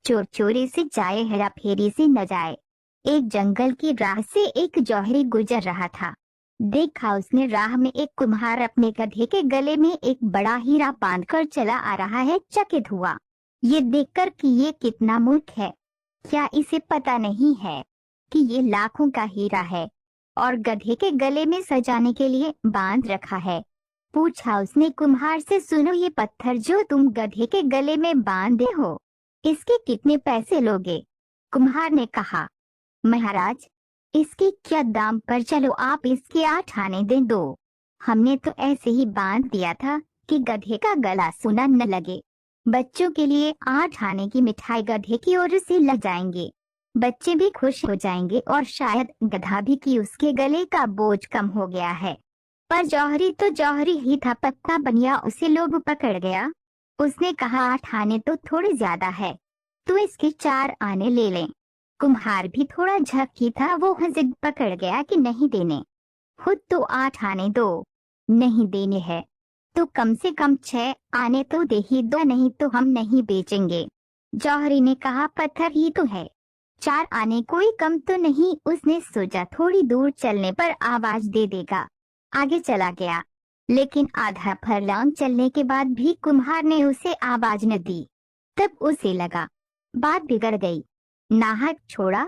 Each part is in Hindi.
चोर चोरी से जाए, हेरा फेरी से न जाए। एक जंगल की राह से एक जौहरी गुजर रहा था। देखा उसने राह में एक कुम्हार अपने गधे के गले में एक बड़ा हीरा बांधकर चला आ रहा है। चकित हुआ ये देखकर कि ये कितना मूर्ख है। क्या इसे पता नहीं है कि ये लाखों का हीरा है और गधे के गले में सजाने के लिए बांध रखा है। पूछा उसने कुम्हार से, सुनो, ये पत्थर जो तुम गधे के गले में बांधे हो, इसके कितने पैसे लोगे? कुम्हार ने कहा, महाराज, इसके क्या दाम पर चलो आप इसके 8 आने दे दो। हमने तो ऐसे ही बांध दिया था कि गधे का गला सुना न लगे। बच्चों के लिए 8 आने की मिठाई गधे की ओर से लग जाएंगे, बच्चे भी खुश हो जाएंगे और शायद गधा भी कि उसके गले का बोझ कम हो गया है। पर जौहरी तो जौहरी ही था, पक्का बनिया उसे लोभ पकड़ गया। उसने कहा, 8 आने तो थोड़े ज्यादा है, तो इसके 4 आने ले लें। कुम्हार भी थोड़ा झक्की था, वो जिद पकड़ गया कि नहीं देने। खुद तो 8 आने दो, नहीं देने हैं तो कम से कम 6 आने तो दे ही दो, नहीं तो हम नहीं बेचेंगे। जौहरी ने कहा, पत्थर ही तो है, 4 आने कोई कम तो नहीं। उसने सोचा थोड़ी दूर चलने पर आवाज दे देगा। आगे चला गया, लेकिन आधा फरलांग चलने के बाद भी कुम्हार ने उसे आवाज न दी। तब उसे लगा बात बिगड़ गई। नाहक छोड़ा,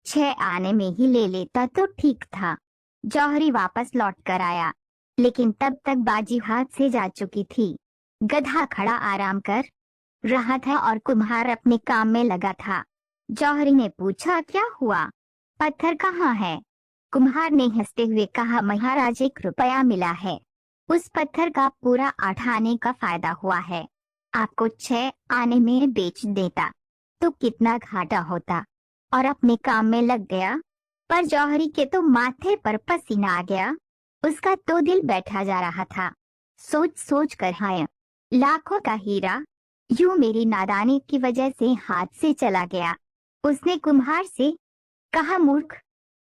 6 आने में ही ले लेता तो ठीक था। जौहरी वापस लौट कर आया, लेकिन तब तक बाजी हाथ से जा चुकी थी। गधा खड़ा आराम कर रहा था और कुम्हार अपने काम में लगा था। जौहरी ने पूछा, क्या हुआ, पत्थर कहाँ है? कुम्हार ने हंसते हुए कहा, महाराज, 1 रुपया मिला है, उस पत्थर का पूरा 8 आने का फायदा हुआ है। आपको 6 आने में बेच देता तो कितना घाटा होता, और अपने काम में लग गया। पर जौहरी के तो माथे पर पसीना आ गया, उसका तो दिल बैठा जा रहा था। सोच सोच कर हाय, लाखों का हीरा यूं मेरी नादानी की वजह से हाथ से चला गया। उसने कुम्हार से कहा, मूर्ख,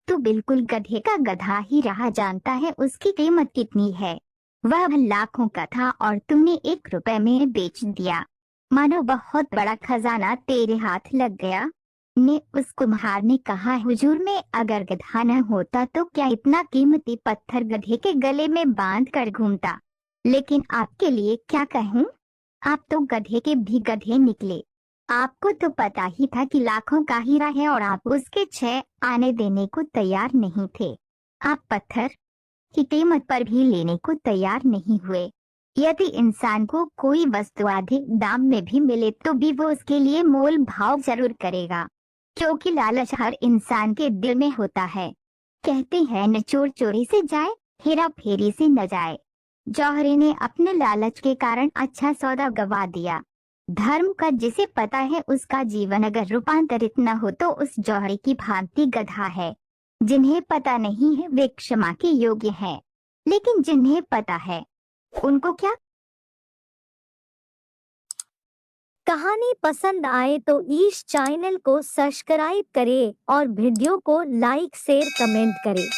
तू बिल्कुल गधे का गधा ही रहा, जानता है उसकी कीमत कितनी है? वह लाखों का था और तुमने 1 रुपए में बेच दिया, मानो बहुत बड़ा खजाना तेरे हाथ लग गया। ने उस कुम्हार ने कहा, हुजूर, में अगर गधा न होता तो क्या इतना कीमती पत्थर गधे के गले में बांध कर घूमता। लेकिन आपके लिए क्या कहूँ, आप तो गधे के भी गधे निकले। आपको तो पता ही था कि लाखों का हीरा है और आप उसके 6 आने देने को तैयार नहीं थे। आप पत्थर की कीमत पर भी लेने को तैयार नहीं हुए। यदि इंसान को कोई वस्तु अधिक दाम में भी मिले तो भी वो उसके लिए मोल भाव जरूर करेगा, क्योंकि लालच हर इंसान के दिल में होता है। कहते हैं, न चोर चोरी से जाए, हेरा फेरी से न जाए। जौहरी ने अपने लालच के कारण अच्छा सौदा गवा दिया। धर्म का जिसे पता है उसका जीवन अगर रूपांतरित न हो तो उस जौहरी की भांति गधा है। जिन्हें पता नहीं है वे क्षमा के योग्य हैं, लेकिन जिन्हें पता है उनको क्या। कहानी पसंद आए तो इस चैनल को सब्सक्राइब करें और वीडियो को लाइक शेयर कमेंट करें।